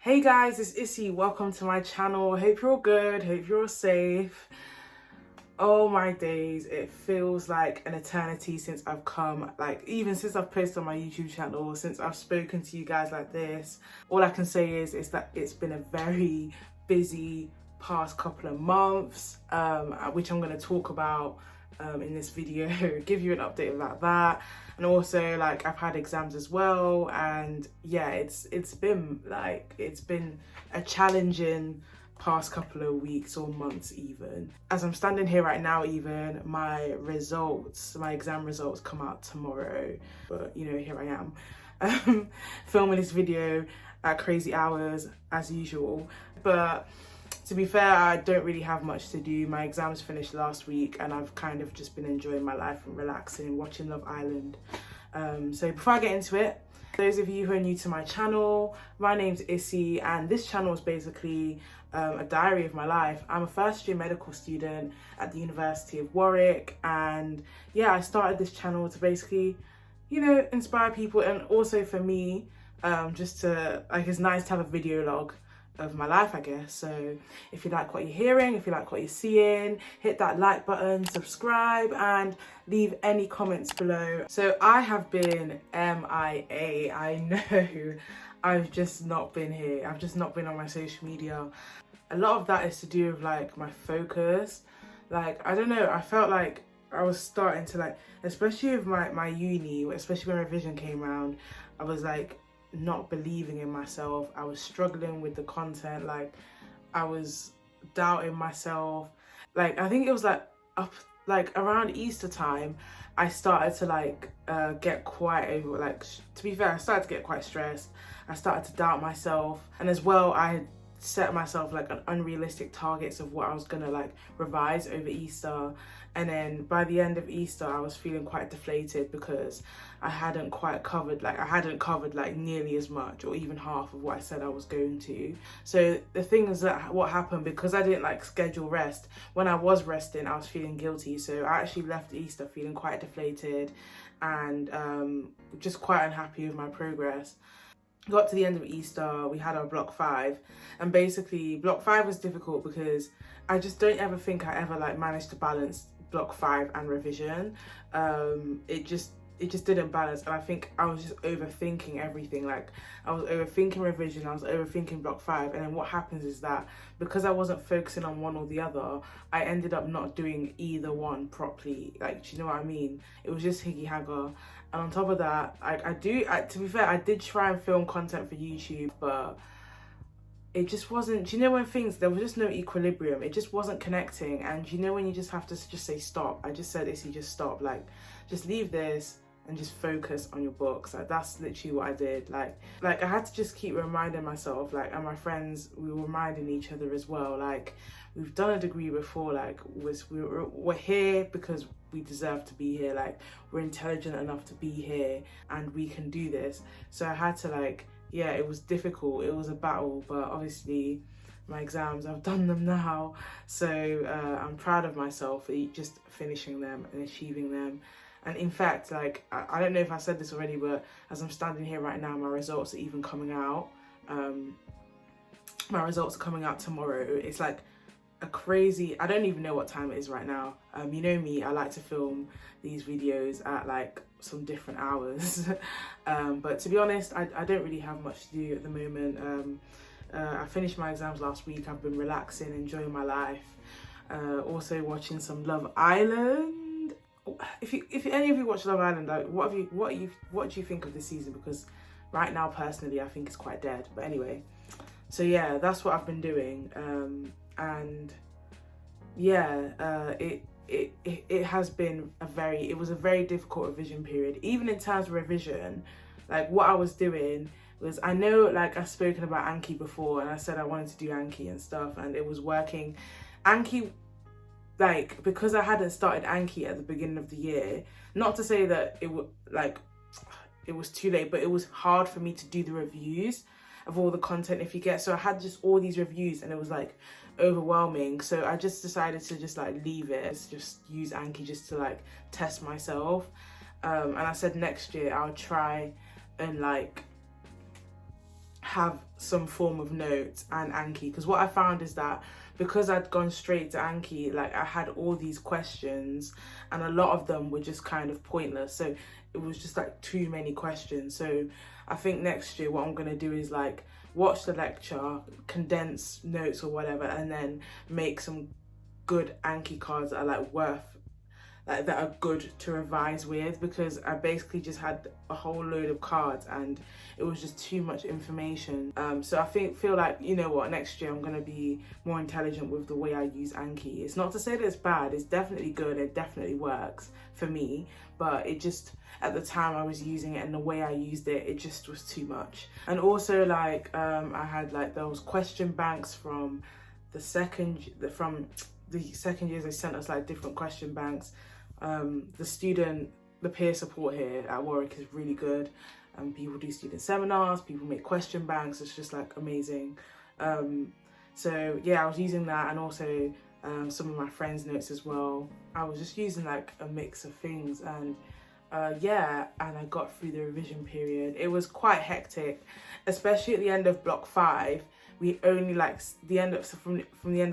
Hey guys, it's Issy. Welcome to my channel. Hope you're all good. Hope you're all safe. Oh my days, it feels like an eternity since I've come, like even since I've posted on my YouTube channel, since I've spoken to you guys like this. All I can say is that it's been a very busy past couple of months, which I'm going to talk about in this video, give you an update about that. And also, like, I've had exams as well, and yeah, it's been a challenging past couple of weeks or months. Even as I'm standing here right now, even my exam results come out tomorrow, but you know, here I am filming this video at crazy hours as usual. But to be fair, I don't really have much to do. My exams finished last week and I've kind of just been enjoying my life and relaxing, watching Love Island. So before I get into it, those of you who are new to my channel, my name's Issy, and this channel is basically a diary of my life. I'm a first year medical student at the University of Warwick, and yeah, I started this channel to basically, you know, inspire people, and also for me, just to, like, it's nice to have a video log of my life, I guess. So if you like what you're hearing, if you like what you're seeing, hit that like button, subscribe, and leave any comments below. So I have been MIA. I know I've just not been here. I've just not been on my social media. A lot of that is to do with like my focus. Like, I don't know, I felt like I was starting to, like, especially with my uni, especially when revision came around, I was like not believing in myself. I was struggling with the content, like I was doubting myself. Like, I think it was like around Easter time, I started to get quite to be fair, I started to get quite stressed. I started to doubt myself, and as well, I had set myself like an unrealistic targets of what I was gonna like revise over Easter. And then by the end of Easter, I was feeling quite deflated because I hadn't covered like nearly as much or even half of what I said I was going to. So the thing is that what happened, because I didn't like schedule rest, when I was resting, I was feeling guilty. So I actually left Easter feeling quite deflated and just quite unhappy with my progress. Got to the end of Easter, we had our block 5, and basically block 5 was difficult because I just don't ever think I ever like managed to balance block 5 and revision. It just didn't balance, and I think I was just overthinking everything. Like, I was overthinking revision, I was overthinking block 5, and then what happens is that because I wasn't focusing on one or the other, I ended up not doing either one properly. Like, do you know what I mean? It was just higgy hagger. And on top of that, to be fair, I did try and film content for YouTube, but it just wasn't, do you know when there was just no equilibrium, it just wasn't connecting. And you know when you just have to just say stop. I just said, Issy, just stop, like just leave this and just focus on your books. Like, that's literally what I did. Like I had to just keep reminding myself, like, and my friends, we were reminding each other as well, like, we've done a degree before, like we're here because we deserve to be here, like we're intelligent enough to be here and we can do this. So I had to, like, yeah, it was difficult, it was a battle, but obviously my exams, I've done them now, so I'm proud of myself for just finishing them and achieving them. And in fact, like, I don't know if I said this already, but as I'm standing here right now, my results are even coming out. My results are coming out tomorrow. It's like a crazy, I don't even know what time it is right now. You know me, I like to film these videos at like some different hours. But to be honest, I don't really have much to do at the moment. I finished my exams last week. I've been relaxing, enjoying my life. Also watching some Love Island. If any of you watch Love Island, like, what do you think of this season? Because right now, personally, I think it's quite dead. But anyway, so yeah, that's what I've been doing. And yeah, it has been it was a very difficult revision period. Even in terms of revision, like, what I was doing was, I know, like, I've spoken about Anki before, and I said I wanted to do Anki and stuff, and it was working. Anki, like, because I hadn't started Anki at the beginning of the year, not to say that it was too late, but it was hard for me to do the reviews of all the content, if you get. So I had just all these reviews and it was like overwhelming. So I just decided to just like leave it, just use Anki just to like test myself. And I said next year I'll try and like have some form of notes and Anki, because what I found is that because I'd gone straight to Anki, like I had all these questions and a lot of them were just kind of pointless, so it was just like too many questions. So I think next year what I'm going to do is like watch the lecture, condense notes or whatever, and then make some good Anki cards that are like that are good to revise with, because I basically just had a whole load of cards and it was just too much information. So I feel like, you know what, next year I'm going to be more intelligent with the way I use Anki. It's not to say that it's bad, it's definitely good, it definitely works for me, but it just, at the time I was using it and the way I used it, it just was too much. And also like I had like those question banks from the second years. They sent us like different question banks. The peer support here at Warwick is really good. People do student seminars, people make question banks, it's just like amazing. So yeah, I was using that, and also some of my friends' notes as well. I was just using like a mix of things, and yeah, and I got through the revision period. It was quite hectic, especially at the end of block 5. We only from the end of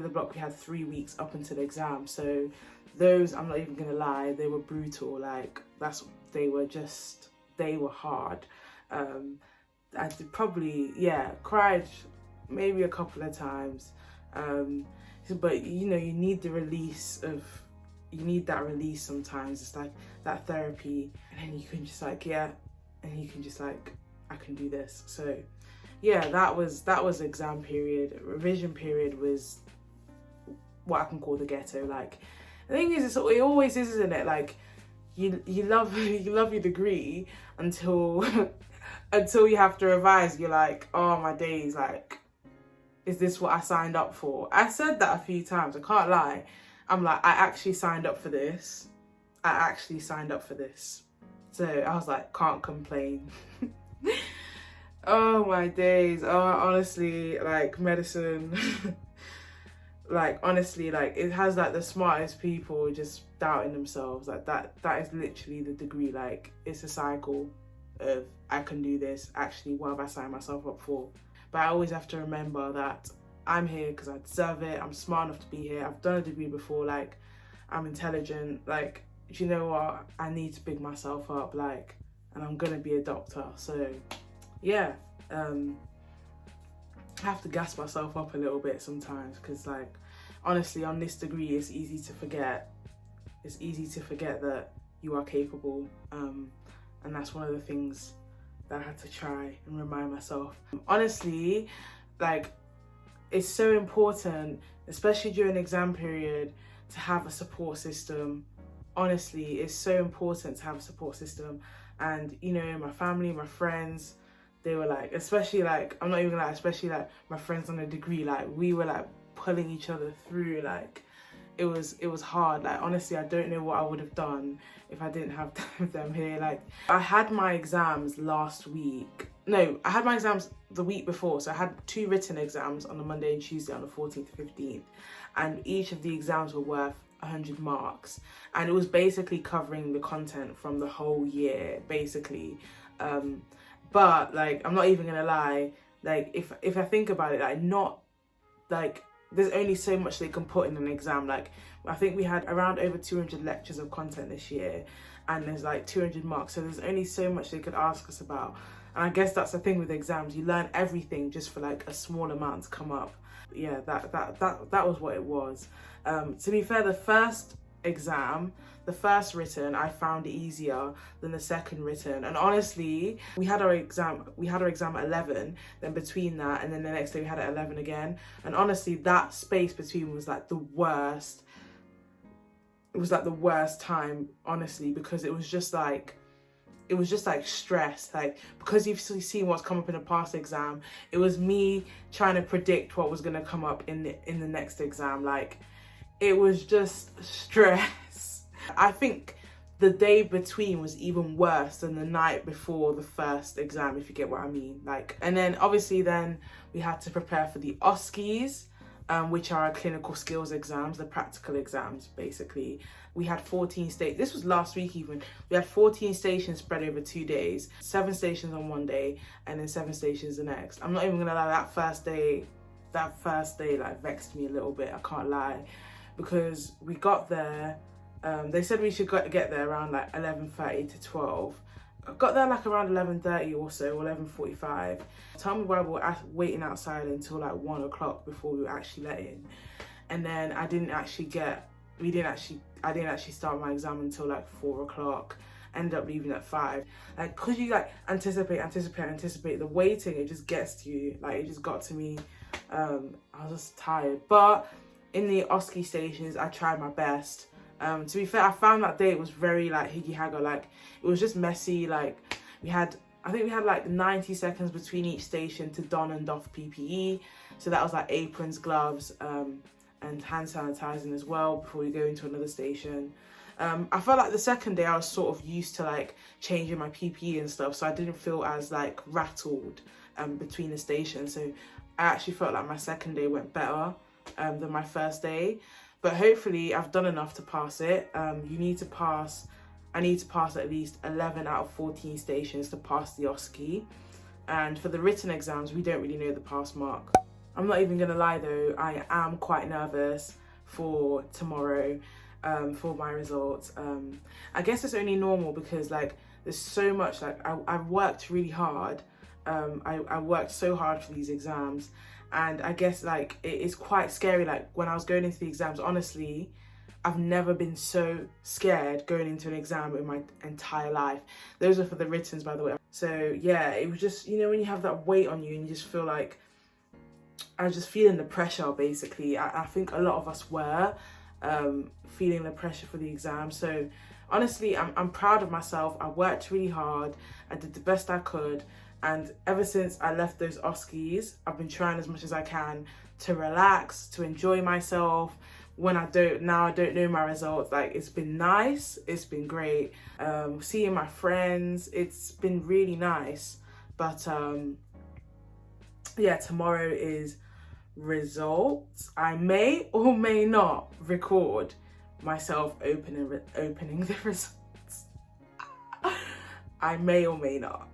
the block we had 3 weeks up until the exam. So those, I'm not even gonna lie, they were brutal. Like they were hard. I did probably, yeah, cried maybe a couple of times. But you know, you need that release sometimes. It's like that therapy, and then you can just like, yeah, and you can just like, I can do this. So yeah, that was exam period. Revision period was what I can call the ghetto. Like, the thing is, it always is, isn't it? Like, you love your degree until until you have to revise. You're like, oh my days, like, is this what I signed up for? I said that a few times, I can't lie. I'm like, I actually signed up for this. So I was like, can't complain. Oh my days. Oh, honestly, like medicine, like honestly, like it has like the smartest people just doubting themselves. Like that is literally the degree. Like, it's a cycle of, I can do this. Actually, what have I signed myself up for? But I always have to remember that I'm here because I deserve it. I'm smart enough to be here. I've done a degree before. Like, I'm intelligent. Like, do you know what? I need to big myself up. Like, and I'm gonna be a doctor. So yeah, I have to gas myself up a little bit sometimes, because like, honestly, on this degree, it's easy to forget that you are capable, and that's one of the things that I had to try and remind myself. Honestly, like, it's so important, especially during exam period, to have a support system. Honestly, it's so important to have a support system. And you know, my family, my friends, they were like, especially like, I'm not even like, especially like my friends on a degree, like we were like pulling each other through. Like, it was hard. Like, honestly, I don't know what I would have done if I didn't have them here. Like, I had my exams last week. No, I had my exams the week before. So I had 2 written exams on the Monday and Tuesday, on the 14th and 15th. And each of the exams were worth 100 marks. And it was basically covering the content from the whole year, basically. But like, I'm not even gonna lie, like if I think about it, like, not like, there's only so much they can put in an exam. Like, I think we had around over 200 lectures of content this year, and there's like 200 marks, so there's only so much they could ask us about. And I guess that's the thing with exams, you learn everything just for like a small amount to come up. But yeah, that was what it was. To be fair, the first written, I found easier than the second written. And honestly, we had our exam at 11, then between that and then the next day we had it at 11 again. And honestly, that space between was like the worst. It was like the worst time, honestly, because it was just like stress. Like, because you've seen what's come up in a past exam, it was me trying to predict what was going to come up in the next exam. Like, it was just stress. I think the day between was even worse than the night before the first exam, if you get what I mean. Like, and then obviously then we had to prepare for the OSCEs. which are our clinical skills exams, the practical exams, basically. We had 14 stations. This was last week even. We had 14 stations spread over 2 days, 7 stations on one day, and then 7 stations the next. I'm not even gonna lie, that first day like vexed me a little bit, I can't lie, because we got there, they said we should get there around like 11:30 to 12. I got there like around 11:30 or so, or 11:45. Tell me why we were waiting outside until like 1 o'clock before we were actually let in. And then I didn't actually start my exam until like 4 o'clock. Ended up leaving at 5. Like, cause you like anticipate, the waiting, it just gets to you. Like, it just got to me. I was just tired. But in the OSCE stations, I tried my best. To be fair, I found that day it was very like higgy-hagger, like it was just messy. Like I think we had like 90 seconds between each station to don and doff PPE. So that was like aprons, gloves, and hand sanitizing as well before we go into another station. I felt like the second day I was sort of used to like changing my PPE and stuff, so I didn't feel as like rattled between the stations. So I actually felt like my second day went better than my first day. But hopefully I've done enough to pass it. I need to pass at least 11 out of 14 stations to pass the OSCE. And for the written exams, we don't really know the pass mark. I'm not even gonna lie though, I am quite nervous for tomorrow, for my results. I guess it's only normal because like there's so much, like I've worked really hard. I worked so hard for these exams. And I guess like it's quite scary. Like when I was going into the exams, honestly, I've never been so scared going into an exam in my entire life. Those are for the writtens, by the way. So yeah, it was just, you know, when you have that weight on you and you just feel like, I was just feeling the pressure basically. I think a lot of us were feeling the pressure for the exam. So honestly, I'm proud of myself. I worked really hard. I did the best I could. And ever since I left those OSCEs, I've been trying as much as I can to relax, to enjoy myself. When I don't know my results, like it's been nice, it's been great. Seeing my friends, it's been really nice. But yeah, tomorrow is results. I may or may not record myself opening the results. I may or may not.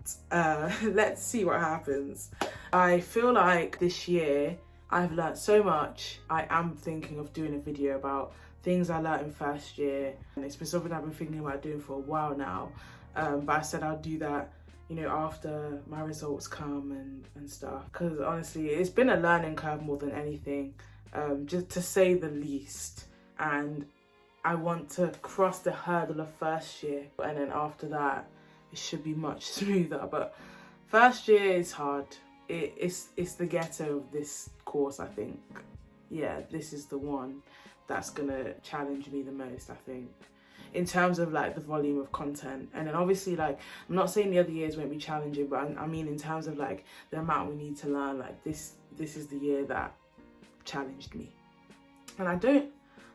Let's see what happens. I feel like this year I've learnt so much. I am thinking of doing a video about things I learnt in first year, and it's been something I've been thinking about doing for a while now. But I said I'll do that, you know, after my results come and stuff. Because honestly, it's been a learning curve more than anything, just to say the least. And I want to cross the hurdle of first year, and then after that, it should be much smoother. But first year is hard. It's the ghetto of this course, I think. Yeah, this is the one that's gonna challenge me the most, I think, in terms of like the volume of content. And then obviously, like, I'm not saying the other years won't be challenging, but I mean in terms of like the amount we need to learn, like this is the year that challenged me. And I don't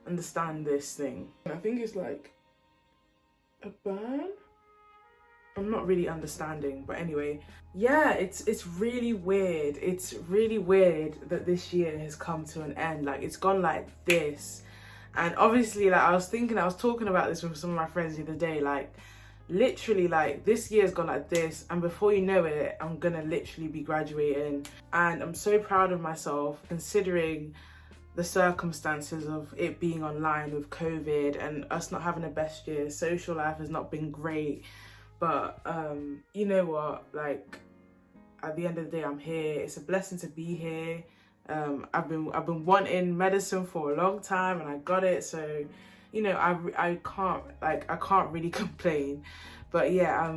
understand this thing. I think it's like a burn. I'm not really understanding, but anyway, yeah, it's really weird. It's really weird that this year has come to an end. Like, it's gone like this. And obviously, like, I was talking about this with some of my friends the other day, like, literally, like, this year's gone like this, and before you know it, I'm gonna literally be graduating. And I'm so proud of myself, considering the circumstances of it being online with COVID and us not having the best year. Social life has not been great. But you know what, like, at the end of the day, I'm here. It's a blessing to be here. I've been wanting medicine for a long time, and I got it. So, you know, I can't really complain. But yeah,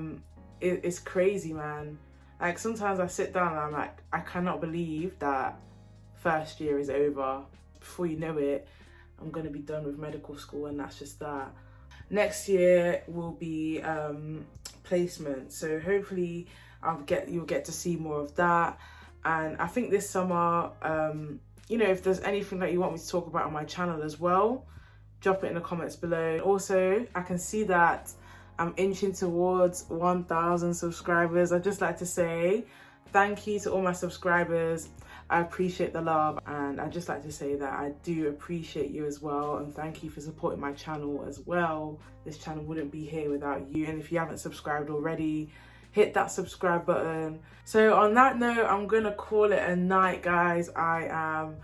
it's crazy, man. Like, sometimes I sit down and I'm like, I cannot believe that first year is over. Before you know it, I'm gonna be done with medical school, and that's just that. Next year will be placement, so hopefully you'll get to see more of that. And I think this summer, you know, if there's anything that you want me to talk about on my channel as well, drop it in the comments below. Also, I can see that I'm inching towards 1,000 subscribers. I'd just like to say thank you to all my subscribers. I appreciate the love, and I'd just like to say that I do appreciate you as well, and thank you for supporting my channel as well. This channel wouldn't be here without you, and if you haven't subscribed already, hit that subscribe button. So on that note, I'm gonna call it a night, guys. I am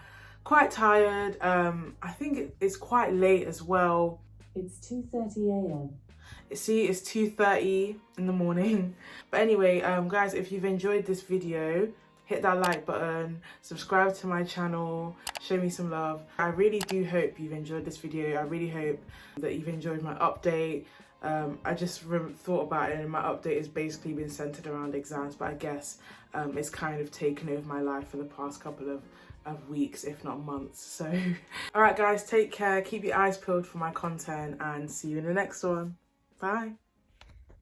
quite tired. I think it's quite late as well. It's 2:30 a.m. See, it's 2:30 in the morning. But anyway, guys, if you've enjoyed this video, hit that like button, subscribe to my channel, show me some love. I really do hope you've enjoyed this video. I really hope that you've enjoyed my update. I just thought about it, and my update has basically been centered around exams, but I guess it's kind of taken over my life for the past couple of weeks, if not months. So all right, guys, take care, keep your eyes peeled for my content, and see you in the next one. Bye.